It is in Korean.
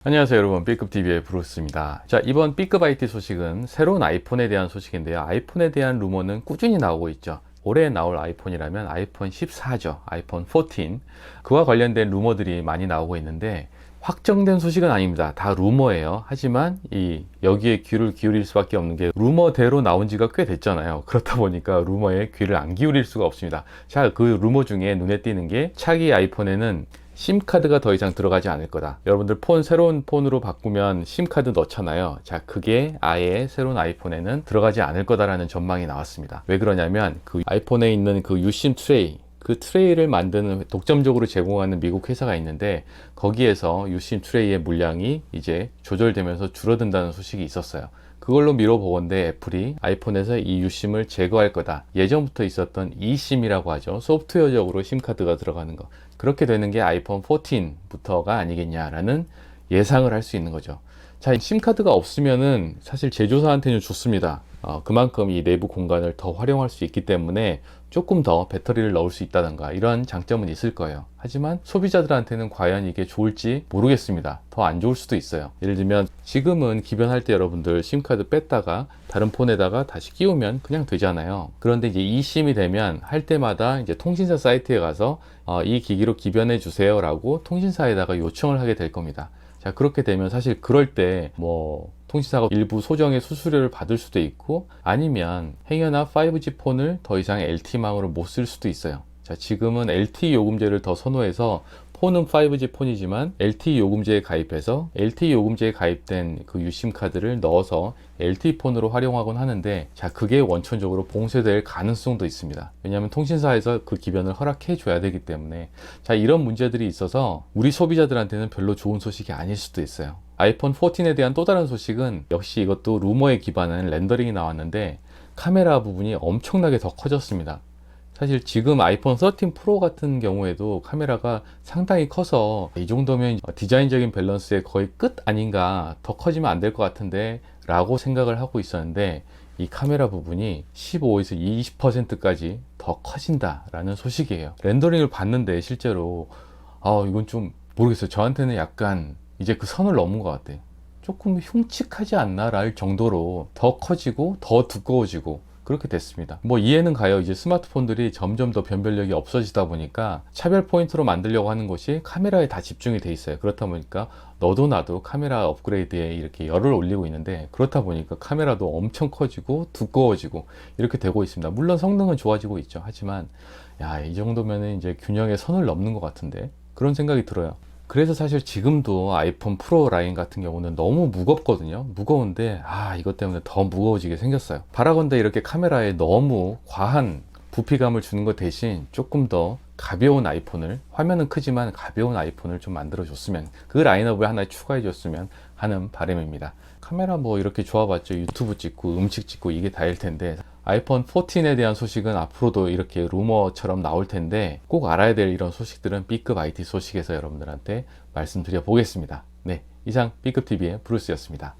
안녕하세요 여러분, B급TV의 브루스입니다. 자, 이번 B급 IT 소식은 새로운 아이폰에 대한 소식인데요. 아이폰에 대한 루머는 꾸준히 나오고 있죠. 올해 나올 아이폰이라면 아이폰 14죠. 아이폰 14. 그와 관련된 루머들이 많이 나오고 있는데 확정된 소식은 아닙니다. 다 루머예요. 하지만 여기에 귀를 기울일 수밖에 없는 게 루머대로 나온 지가 꽤 됐잖아요. 그렇다 보니까 루머에 귀를 안 기울일 수가 없습니다. 자, 그 루머 중에 눈에 띄는 게 차기 아이폰에는 심카드가 더 이상 들어가지 않을 거다. 여러분들 새로운 폰으로 바꾸면 심카드 넣잖아요. 자, 그게 아예 새로운 아이폰에는 들어가지 않을 거다라는 전망이 나왔습니다. 왜 그러냐면 그 아이폰에 있는 그 유심 트레이, 그 트레이를 만드는 독점적으로 제공하는 미국 회사가 있는데 거기에서 유심 트레이의 물량이 이제 조절되면서 줄어든다는 소식이 있었어요. 그걸로 미뤄보건대 애플이 아이폰에서 이 유심을 제거할 거다. 예전부터 있었던 eSIM이라고 하죠. 소프트웨어적으로 심카드가 들어가는 거. 그렇게 되는 게 아이폰 14부터가 아니겠냐라는 예상을 할 수 있는 거죠. 자, 심카드가 없으면은 사실 제조사한테는 좋습니다. 그만큼 이 내부 공간을 더 활용할 수 있기 때문에 조금 더 배터리를 넣을 수 있다던가 이런 장점은 있을 거예요. 하지만 소비자들한테는 과연 이게 좋을지 모르겠습니다. 더 안 좋을 수도 있어요. 예를 들면 지금은 기변할 때 여러분들 심카드 뺐다가 다른 폰에다가 다시 끼우면 그냥 되잖아요. 그런데 이제 eSIM이 되면 할 때마다 이제 통신사 사이트에 가서 이 기기로 기변해 주세요 라고 통신사에다가 요청을 하게 될 겁니다. 자, 그렇게 되면 사실 그럴 때 통신사가 일부 소정의 수수료를 받을 수도 있고 아니면 행여나 5G 폰을 더 이상 LTE망으로 못 쓸 수도 있어요. 자, 지금은 LTE 요금제를 더 선호해서 폰은 5G 폰이지만 LTE 요금제에 가입해서 LTE 요금제에 가입된 그 유심 카드를 넣어서 LTE 폰으로 활용하곤 하는데, 자, 그게 원천적으로 봉쇄될 가능성도 있습니다. 왜냐하면 통신사에서 그 기변을 허락해 줘야 되기 때문에. 자, 이런 문제들이 있어서 우리 소비자들한테는 별로 좋은 소식이 아닐 수도 있어요. 아이폰 14에 대한 또 다른 소식은 역시 이것도 루머에 기반한 렌더링이 나왔는데 카메라 부분이 엄청나게 더 커졌습니다. 사실 지금 아이폰 13 프로 같은 경우에도 카메라가 상당히 커서 이 정도면 디자인적인 밸런스의 거의 끝 아닌가, 더 커지면 안 될 것 같은데 라고 생각을 하고 있었는데 이 카메라 부분이 15에서 20%까지 더 커진다 라는 소식이에요. 렌더링을 봤는데 실제로 이건 좀 모르겠어요. 저한테는 약간 이제 그 선을 넘은 것 같아요. 조금 흉측하지 않나 랄 정도로 더 커지고 더 두꺼워지고 그렇게 됐습니다. 이해는 가요. 이제 스마트폰들이 점점 더 변별력이 없어지다 보니까 차별 포인트로 만들려고 하는 것이 카메라에 다 집중이 돼 있어요. 그렇다 보니까 너도 나도 카메라 업그레이드에 이렇게 열을 올리고 있는데, 그렇다 보니까 카메라도 엄청 커지고 두꺼워지고 이렇게 되고 있습니다. 물론 성능은 좋아지고 있죠. 하지만 이 정도면은 이제 균형의 선을 넘는 것 같은데, 그런 생각이 들어요. 그래서 사실 지금도 아이폰 프로 라인 같은 경우는 너무 무겁거든요. 무거운데 이것 때문에 더 무거워지게 생겼어요. 바라건대 이렇게 카메라에 너무 과한 부피감을 주는 것 대신 조금 더 가벼운 아이폰을, 화면은 크지만 가벼운 아이폰을 좀 만들어 줬으면, 그 라인업을 하나 추가해 줬으면 하는 바람입니다. 카메라 이렇게 좋아봤죠. 유튜브 찍고 음식 찍고 이게 다일 텐데, 아이폰 14에 대한 소식은 앞으로도 이렇게 루머처럼 나올 텐데 꼭 알아야 될 이런 소식들은 B급 IT 소식에서 여러분들한테 말씀드려 보겠습니다. 네, 이상 B급 TV의 브루스였습니다.